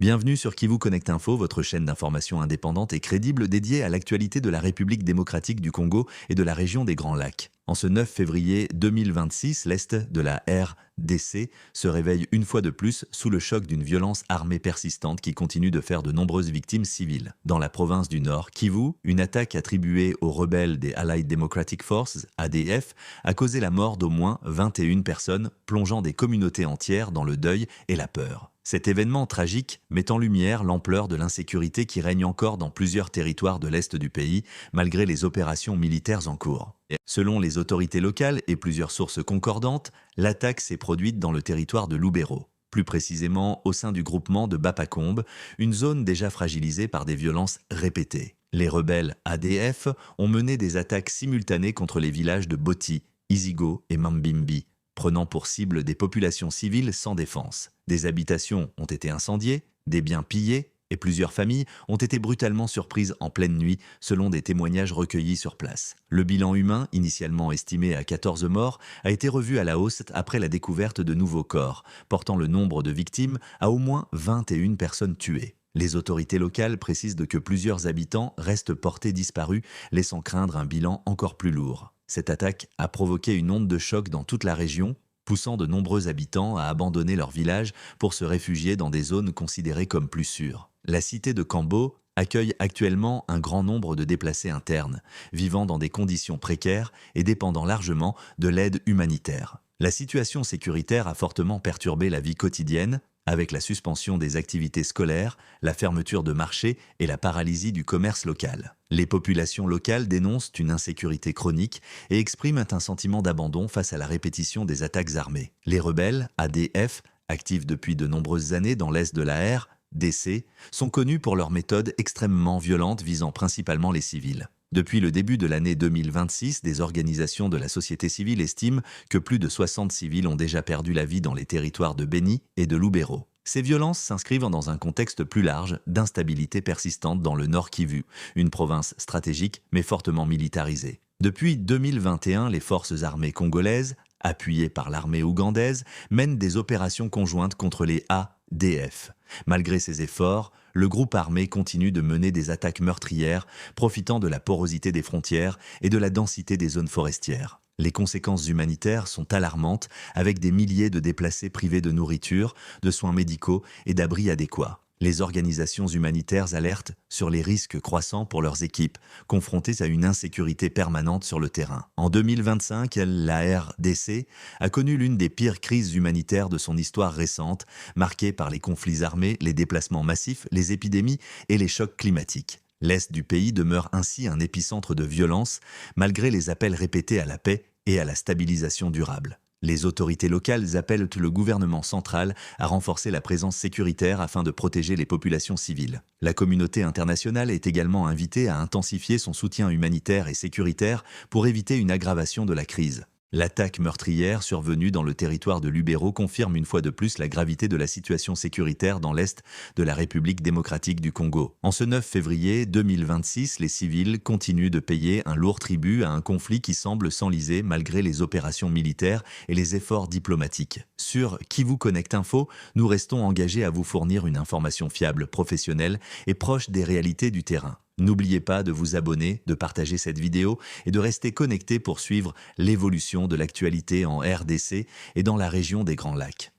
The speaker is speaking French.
Bienvenue sur Kivu Connect Info, votre chaîne d'information indépendante et crédible dédiée à l'actualité de la République démocratique du Congo et de la région des Grands Lacs. En ce 9 février 2026, l'Est de la RDC se réveille une fois de plus sous le choc d'une violence armée persistante qui continue de faire de nombreuses victimes civiles. Dans la province du Nord, Kivu, une attaque attribuée aux rebelles des Allied Democratic Forces, ADF, a causé la mort d'au moins 21 personnes, plongeant des communautés entières dans le deuil et la peur. Cet événement tragique met en lumière l'ampleur de l'insécurité qui règne encore dans plusieurs territoires de l'Est du pays, malgré les opérations militaires en cours. Selon les autorités locales et plusieurs sources concordantes, l'attaque s'est produite dans le territoire de Lubero, plus précisément au sein du groupement de Bapakombe, une zone déjà fragilisée par des violences répétées. Les rebelles ADF ont mené des attaques simultanées contre les villages de Boti, Izigo et Mambimbi, prenant pour cible des populations civiles sans défense. Des habitations ont été incendiées, des biens pillés et plusieurs familles ont été brutalement surprises en pleine nuit, selon des témoignages recueillis sur place. Le bilan humain, initialement estimé à 14 morts, a été revu à la hausse après la découverte de nouveaux corps, portant le nombre de victimes à au moins 21 personnes tuées. Les autorités locales précisent que plusieurs habitants restent portés disparus, laissant craindre un bilan encore plus lourd. Cette attaque a provoqué une onde de choc dans toute la région, poussant de nombreux habitants à abandonner leur village pour se réfugier dans des zones considérées comme plus sûres. La cité de Kambo accueille actuellement un grand nombre de déplacés internes, vivant dans des conditions précaires et dépendant largement de l'aide humanitaire. La situation sécuritaire a fortement perturbé la vie quotidienne, avec la suspension des activités scolaires, la fermeture de marchés et la paralysie du commerce local. Les populations locales dénoncent une insécurité chronique et expriment un sentiment d'abandon face à la répétition des attaques armées. Les rebelles, ADF, actifs depuis de nombreuses années dans l'est de la RDC, sont connus pour leurs méthodes extrêmement violentes visant principalement les civils. Depuis le début de l'année 2026, des organisations de la société civile estiment que plus de 60 civils ont déjà perdu la vie dans les territoires de Beni et de Lubero. Ces violences s'inscrivent dans un contexte plus large d'instabilité persistante dans le Nord Kivu, une province stratégique mais fortement militarisée. Depuis 2021, les forces armées congolaises, appuyées par l'armée ougandaise, mènent des opérations conjointes contre les ADF. Malgré ces efforts, le groupe armé continue de mener des attaques meurtrières, profitant de la porosité des frontières et de la densité des zones forestières. Les conséquences humanitaires sont alarmantes, avec des milliers de déplacés privés de nourriture, de soins médicaux et d'abris adéquats. Les organisations humanitaires alertent sur les risques croissants pour leurs équipes, confrontées à une insécurité permanente sur le terrain. En 2025, la RDC a connu l'une des pires crises humanitaires de son histoire récente, marquée par les conflits armés, les déplacements massifs, les épidémies et les chocs climatiques. L'Est du pays demeure ainsi un épicentre de violence, malgré les appels répétés à la paix et à la stabilisation durable. Les autorités locales appellent le gouvernement central à renforcer la présence sécuritaire afin de protéger les populations civiles. La communauté internationale est également invitée à intensifier son soutien humanitaire et sécuritaire pour éviter une aggravation de la crise. L'attaque meurtrière survenue dans le territoire de Lubero confirme une fois de plus la gravité de la situation sécuritaire dans l'Est de la République démocratique du Congo. En ce 9 février 2026, les civils continuent de payer un lourd tribut à un conflit qui semble s'enliser malgré les opérations militaires et les efforts diplomatiques. Sur Kivu Connect Info, nous restons engagés à vous fournir une information fiable, professionnelle et proche des réalités du terrain. N'oubliez pas de vous abonner, de partager cette vidéo et de rester connecté pour suivre l'évolution de l'actualité en RDC et dans la région des Grands Lacs.